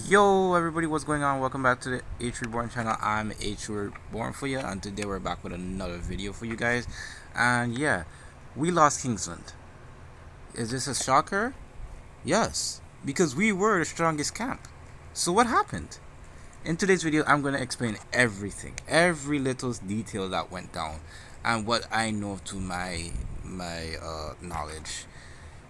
Yo everybody, what's going on? Welcome back to the H Reborn channel. I'm H Reborn for you, and today we're back with another video for you guys. And yeah, we lost Kingsland. Is this a shocker? Yes, because we were the strongest camp. So what happened? In today's video, I'm going to explain everything, every little detail that went down, and what I know to my knowledge.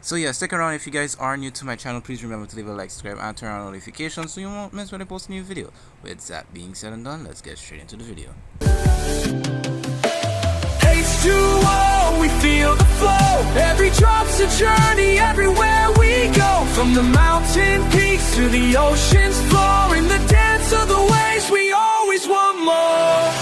So yeah, stick around. If you guys are new to my channel, please remember to leave a like, subscribe, and turn on notifications so you won't miss when I post a new video. With that being said and done, let's get straight into the video. H2O, we feel the flow. Every drop's a journey, everywhere we go. From the mountain peaks to the ocean's floor. In the dance of the waves, we always want more.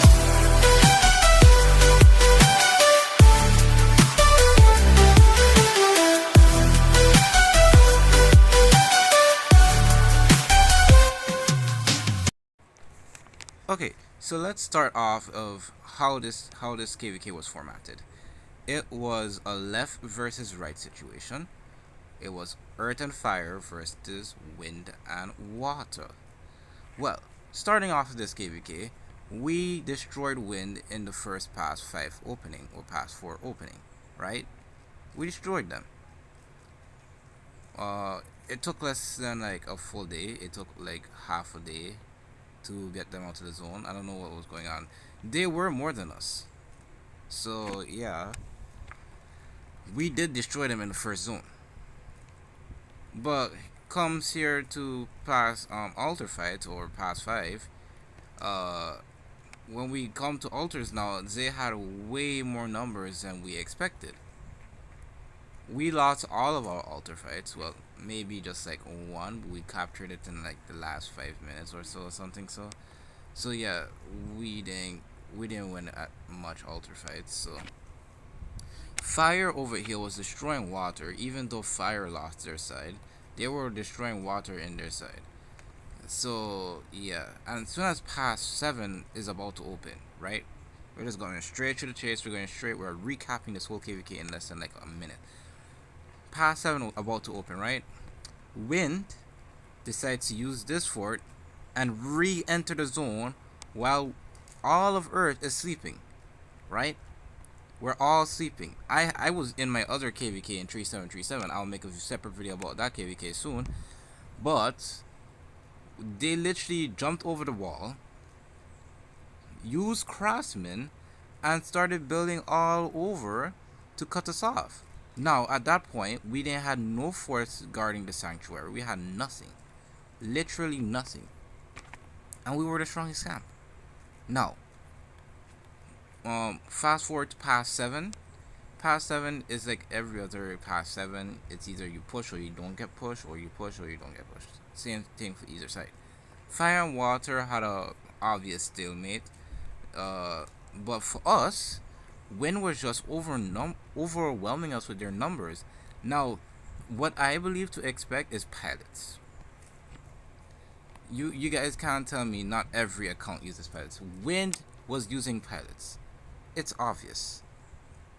Okay, so let's start off of how this KVK was formatted. It was a left versus right situation. It was earth and fire versus wind and water. Well, starting off with this KVK, we destroyed wind in the first pass 5 opening or pass 4 opening, right? We destroyed them. It took less than like a full day. It took like half a day to get them out of the zone. I don't know what was going on. They were more than us. So yeah, we did destroy them in the first zone. But comes here to pass altar fight or pass 5. When we come to altars now, they had way more numbers than we expected. We lost all of our altar fights. Well, maybe just like one, but we captured it in like the last 5 minutes or so, or something. So yeah, we didn't win at much altar fights. So fire over here was destroying water. Even though fire lost their side, they were destroying water in their side. So yeah, and as soon as pass 7 is about to open, right? We're just going straight to the chase. We're recapping this whole KVK in less than like a minute. Pass 7 about to open, right? Wind decides to use this fort and re-enter the zone while all of Earth is sleeping, right? We're all sleeping. I was in my other KVK in 3737. I'll make a separate video about that KVK soon. But they literally jumped over the wall, used craftsmen, and started building all over to cut us off. Now, at that point, we didn't have no force guarding the sanctuary. We had nothing. Literally nothing. And we were the strongest camp. Now, fast forward to pass 7. Pass 7 is like every other pass 7. It's either you push or you don't get pushed, or you push or you don't get pushed. Same thing for either side. Fire and water had a obvious stalemate. But for us, wind was just overwhelming us with their numbers. Now, what I believe to expect is pilots. You guys can't tell me not every account uses pilots. Wind was using pilots. It's obvious.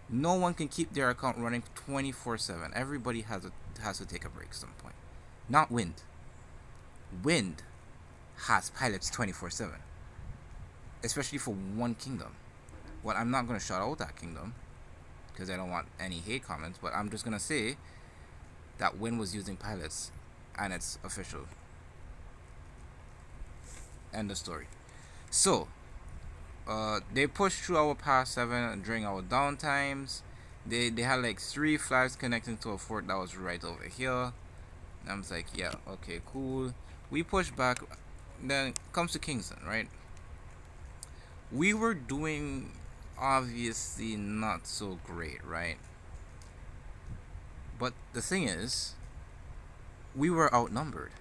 No one can keep their account running 24/7. Everybody has to take a break at some point. Not Wind. Wind has pilots 24/7. Especially for one kingdom. Well, I'm not going to shout out that kingdom because I don't want any hate comments, but I'm just going to say that Wind was using pilots, and it's official. End of story. So, they pushed through our pass 7 during our downtimes. They had like 3 flags connecting to a fort that was right over here. And I was like, yeah, okay, cool. We pushed back. Then comes to Kingston, right? We were doing obviously not so great, right? But the thing is, we were outnumbered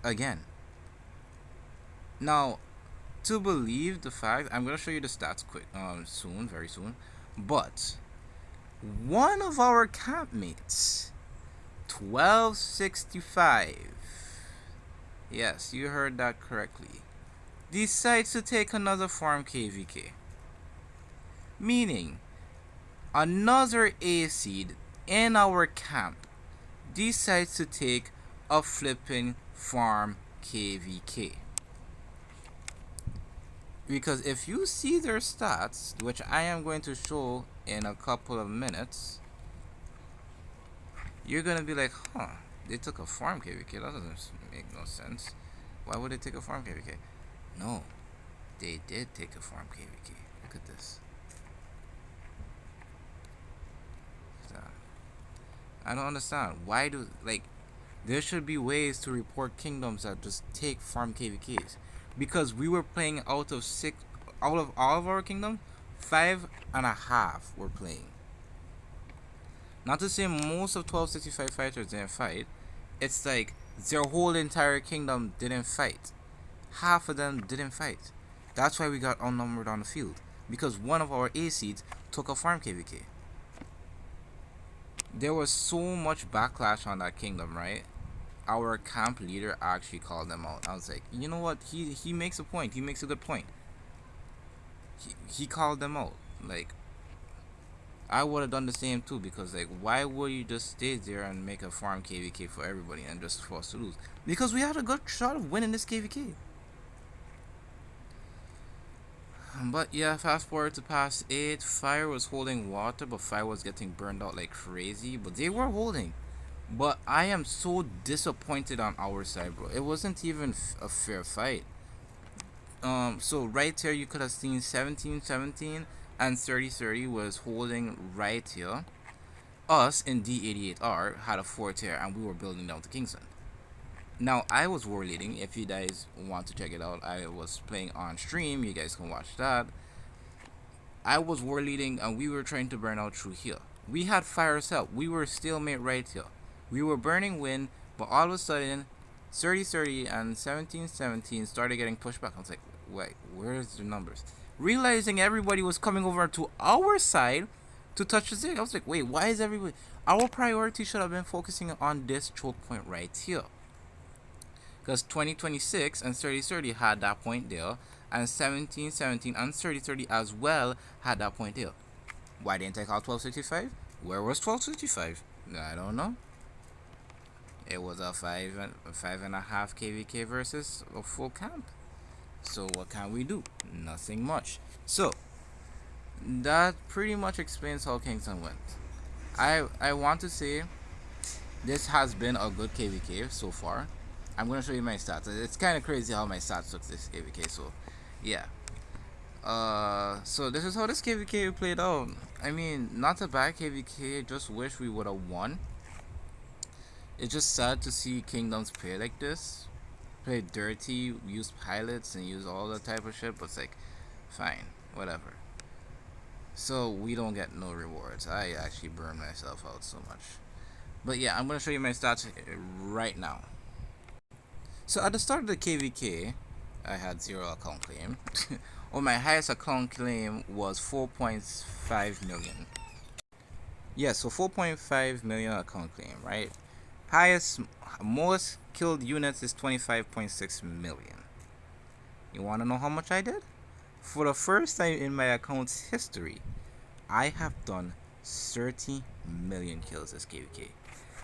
again. Now, to believe the fact, I'm gonna show you the stats very soon. But one of our campmates, 1265, yes, you heard that correctly, decides to take another farm KVK. Meaning, another A seed in our camp decides to take a flipping farm KVK. Because if you see their stats, which I am going to show in a couple of minutes, you're gonna be like, huh, they took a farm KVK. That doesn't make no sense. Why would they take a farm KVK? No, they did take a farm KVK. Look at this. I don't understand. Why do, like, there should be ways to report kingdoms that just take farm KVKs. Because we were playing out of all of our kingdom, 5.5 were playing. Not to say most of 1265 fighters didn't fight. It's like their whole entire kingdom didn't fight. Half of them didn't fight. That's why we got outnumbered on the field. Because one of our A seeds took a farm KVK. There was so much backlash on that kingdom, right? Our camp leader actually called them out. I was like, you know what? He makes a point. He makes a good point. He called them out. Like, I would have done the same too, because like, why would you just stay there and make a farm KVK for everybody and just for us to lose? Because we had a good shot of winning this KVK. But yeah, fast forward to past 8. Fire was holding water, but Fire was getting burned out like crazy. But they were holding. But I am so disappointed on our side, bro. It wasn't even a fair fight. So right here you could have seen 17-17 and 30-30 was holding right here. Us in D88R had a fort here and we were building down to Kingston. Now I was war leading. If you guys want to check it out, I was playing on stream. You guys can watch that. I was war leading and we were trying to burn out through here. We had Fire's help. We were stalemate right here. We were burning wind, but all of a sudden 30-30 and 17-17 started getting pushed back. I was like, wait, where's the numbers? Realizing everybody was coming over to our side to touch the zig. I was like, wait, why is everybody... Our priority should have been focusing on this choke point right here. Because 2026 and 30-30 had that point there, and 17-17 and 30-30 as well had that point there. Why didn't I call 1265? Where was 1265? I don't know. It was a 5.5 KVK versus a full camp. So what can we do? Nothing much. So that pretty much explains how Kingston went. I want to say this has been a good KVK so far. I'm gonna show you my stats. It's kind of crazy how my stats took this KVK. So yeah. So this is how this KVK played out. I mean, not a bad KVK. Just wish we would have won. It's just sad to see kingdoms play like this. Play dirty, use pilots, and use all that type of shit, but it's like, fine, whatever. So we don't get no rewards. I actually burned myself out so much. But yeah, I'm gonna show you my stats right now. So at the start of the KVK, I had 0 account claim. Well, my highest account claim was 4.5 million. Yeah, so 4.5 million account claim, right? Most killed units is 25.6 million. You want to know how much I did? For the first time in my account's history, I have done 30 million kills this KVK.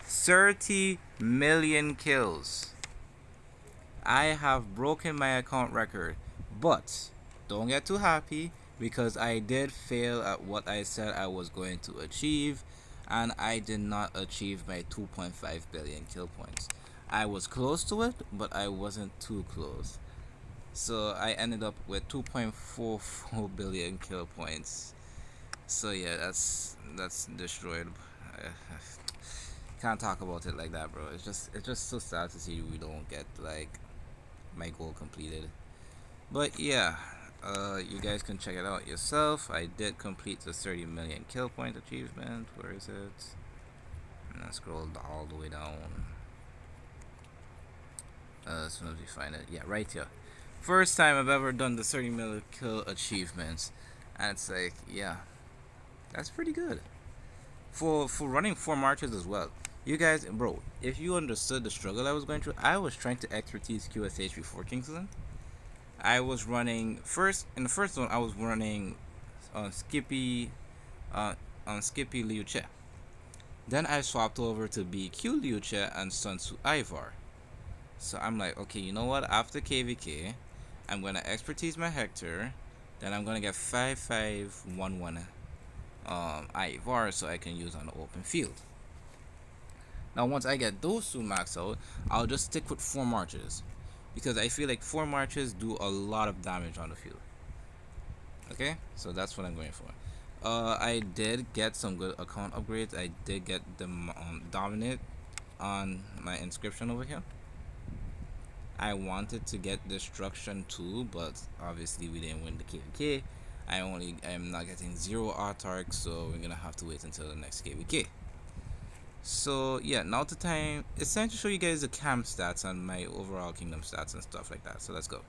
30 million kills. I have broken my account record, but don't get too happy because I did fail at what I said I was going to achieve, and I did not achieve my 2.5 billion kill points. I was close to it, but I wasn't too close. So I ended up with 2.44 billion kill points. So yeah, that's destroyed. Can't talk about it like that, bro. It's just so sad to see we don't get like my goal completed. But yeah, you guys can check it out yourself. I did complete the 30 million kill point achievement. Where is it? And I scrolled all the way down. As soon as we find it, yeah, right here. First time I've ever done the 30 million kill achievements, and it's like, yeah, that's pretty good for running 4 marches as well. You guys, bro, if you understood the struggle I was going through, I was trying to expertise QSH before Kingston. I was running in the first one. I was running on Skippy Liu Che. Then I swapped over to BQ Liu Che and Sun Tzu Ivar. So I'm like, okay, you know what? After KVK, I'm gonna expertise my Hector. Then I'm gonna get 5511 Ivar so I can use on the open field. Now once I get those two maxed out, I'll just stick with 4 marches, because I feel like 4 marches do a lot of damage on the field. Okay, so that's what I'm going for. I did get some good account upgrades. I did get the dominate on my inscription over here. I wanted to get destruction too, but obviously we didn't win the KVK. I am not getting 0 autarch, so we're gonna have to wait until the next KVK. So yeah, now the time it's time to show you guys the camp stats and my overall kingdom stats and stuff like that. So let's go.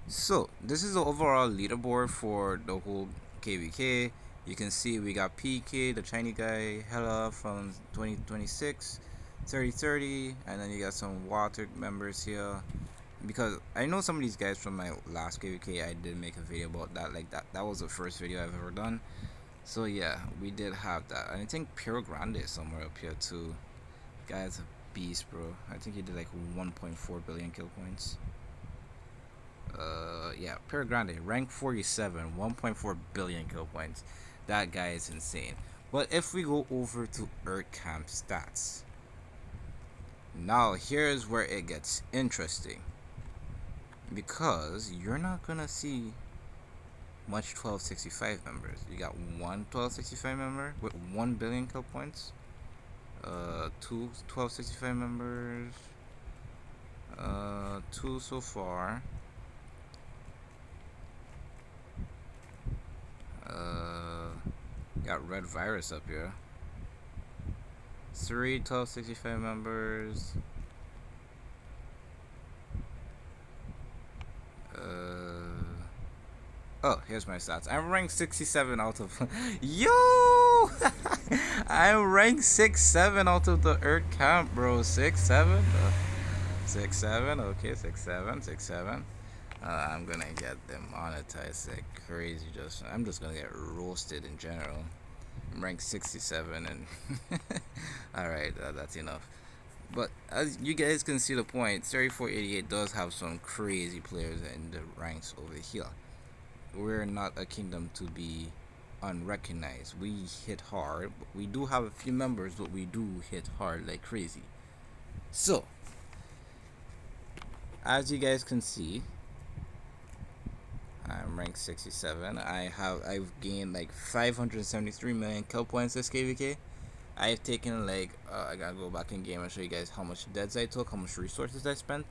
So this is the overall leaderboard for the whole KVK. You can see we got PK, the Chinese guy, Hella from 2026, 3030, and then you got some water members here. Because I know some of these guys from my last KVK, I did make a video about that. Like that was the first video I've ever done. So yeah, we did have that. And I think Piero Grande is somewhere up here too. Guy's a beast, bro. I think he did like 1.4 billion kill points. Yeah, Piero Grande, rank 47, 1.4 billion kill points. That guy is insane. But if we go over to Earth Camp stats, now here's where it gets interesting, because you're not gonna see much 1265 members. You got one 1265 member with 1 billion kill points, two 1265 members, two so far. Got Red Virus up here. 3 1265 members. Oh, here's my stats. I'm ranked 67 out of yo. I'm ranked 6-7 out of the Earth Camp, bro. 6-7. 6-7. Okay, 6-7. 6-7. I'm gonna get them monetized like crazy. I'm just gonna get roasted in general. I'm ranked 67 and alright, that's enough. But as you guys can see the point, 3488 does have some crazy players in the ranks over here. We're not a kingdom to be unrecognized. We hit hard, but we do have a few members, but we do hit hard like crazy. So as you guys can see, I'm ranked 67. I've gained like 573 million kill points this KVK. I've taken like I gotta go back in game and show you guys how much deads I took, how much resources I spent.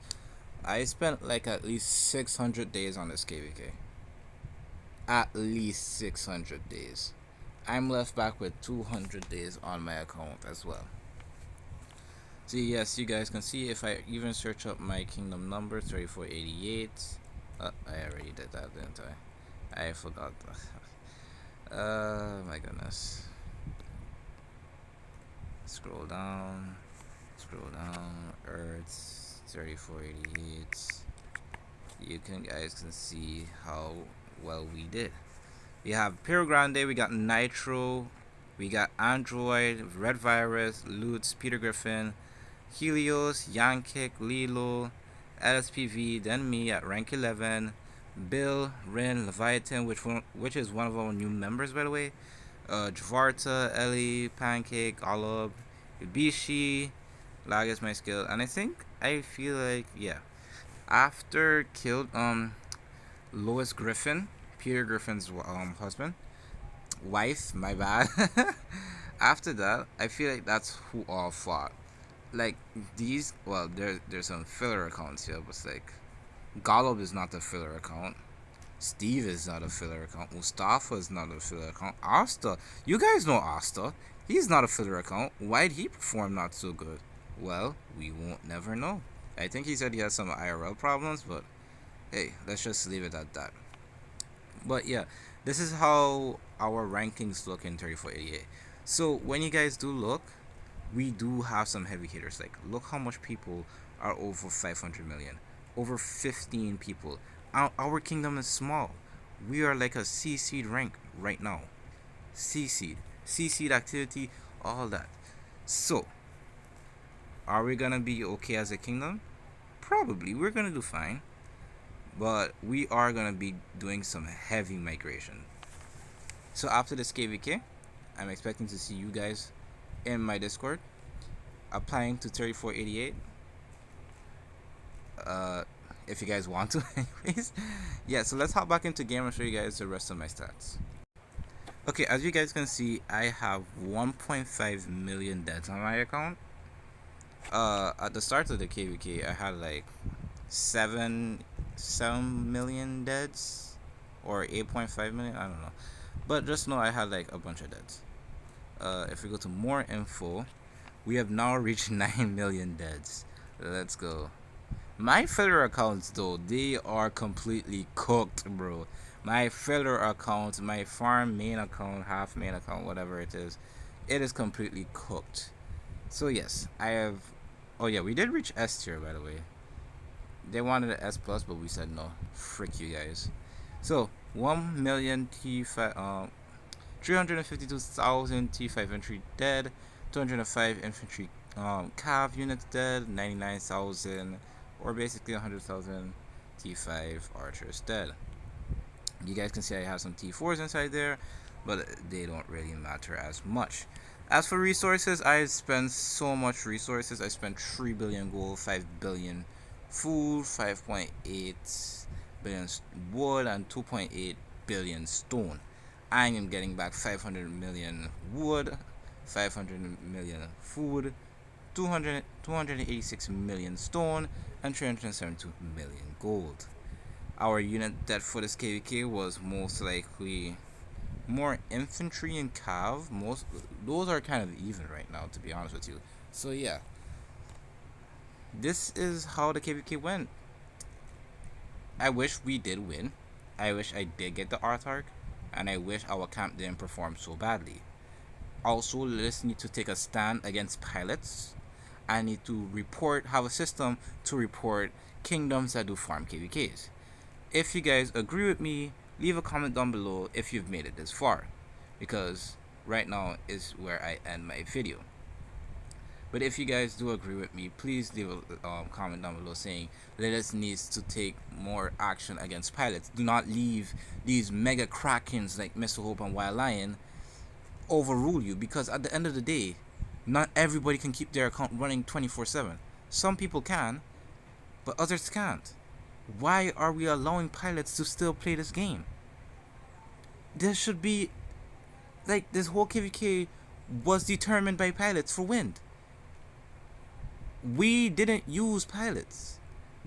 I spent like at least 600 days on this KVK. At least 600 days. I'm left back with 200 days on my account as well. So yes, you guys can see if I even search up my kingdom number, 3488. I already did that, didn't I? I forgot. My goodness. Scroll down. Earth 3488. You guys can see how well we did. We have Piero Grande, we got Nitro, we got Android, Red Virus, Lutz, Peter Griffin, Helios, Yankick, Lilo, LSPV, then me at rank 11, Bill, Rin, Leviathan, which is one of our new members, by the way, Javarta, Ellie, Pancake, Olub, Ibishi, Lag is my skill, and I feel like, yeah, after killed Lois Griffin, Peter Griffin's wife, my bad. After that, I feel like that's who all fought. Like these, well, there's some filler accounts here, but it's like Golub is not a filler account. Steve is not a filler account. Mustafa is not a filler account. Asta, you guys know Asta. He's not a filler account. Why'd he perform not so good? Well, we won't never know. I think he said he has some IRL problems, but hey, let's just leave it at that. But yeah, this is how our rankings look in 3488. So when you guys do look, we do have some heavy hitters. Like, look how much people are over 500 million. Over 15 people. Our kingdom is small. We are like a C seed rank right now. C seed activity, all that. So Are we gonna be okay as a kingdom? Probably. We're gonna do fine. But we are gonna be doing some heavy migration. So after this KVK, I'm expecting to see you guys in my Discord applying to 3488. If you guys want to, anyways. Yeah, so let's hop back into game and show you guys the rest of my stats. Okay, as you guys can see, I have 1.5 million deaths on my account. At the start of the KVK, I had like 7 million deaths or 8.5 million, I don't know. But just know I had like a bunch of deaths. If we go to more info, we have now reached 9 million deaths. Let's go. My filler accounts though, they are completely cooked, bro. My filler account, my farm main account, half main account, whatever it is completely cooked. So yes, I have. Oh yeah, we did reach S tier, by the way. They wanted an S plus, but we said no. Frick you guys. So 1 million T5, 352,000 T5 infantry dead, 205 infantry cav units dead, 99,000, or basically 100,000 T5 archers dead. You guys can see I have some T4s inside there, but they don't really matter as much. As for resources, I spent so much resources. I spent 3 billion gold, 5 billion food, 5.8 billion wood, and 2.8 billion stone. I am getting back 500 million wood, 500 million food, 286 million stone, and 372 million gold. Our unit debt for this KVK was most likely more infantry and cav. Those are kind of even right now, to be honest with you. So yeah, this is how the KVK went. I wish we did win. I wish I did get the Arthark, and I wish our camp didn't perform so badly. Also, let's need to take a stand against pilots. I need to have a system to report kingdoms that do farm KVKs. If you guys agree with me, leave a comment down below if you've made it this far, because right now is where I end my video. But if you guys do agree with me, please leave a comment down below saying Lilith needs to take more action against pilots. Do not leave these mega krakens like Mr. Hope and Wild Lion overrule you, because at the end of the day, not everybody can keep their account running 24/7. Some people can, but others can't. Why are we allowing pilots to still play this game? There should be, like, this whole KVK was determined by pilots for wind. We didn't use pilots.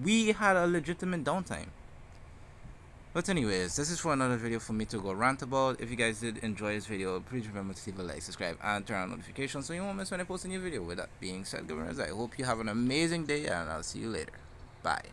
We had a legitimate downtime. But anyways, this is for another video for me to go rant about. If you guys did enjoy this video, please remember to leave a like, subscribe, and turn on notifications so you won't miss when I post a new video. With that being said, governors, I hope you have an amazing day, and I'll see you later. Bye.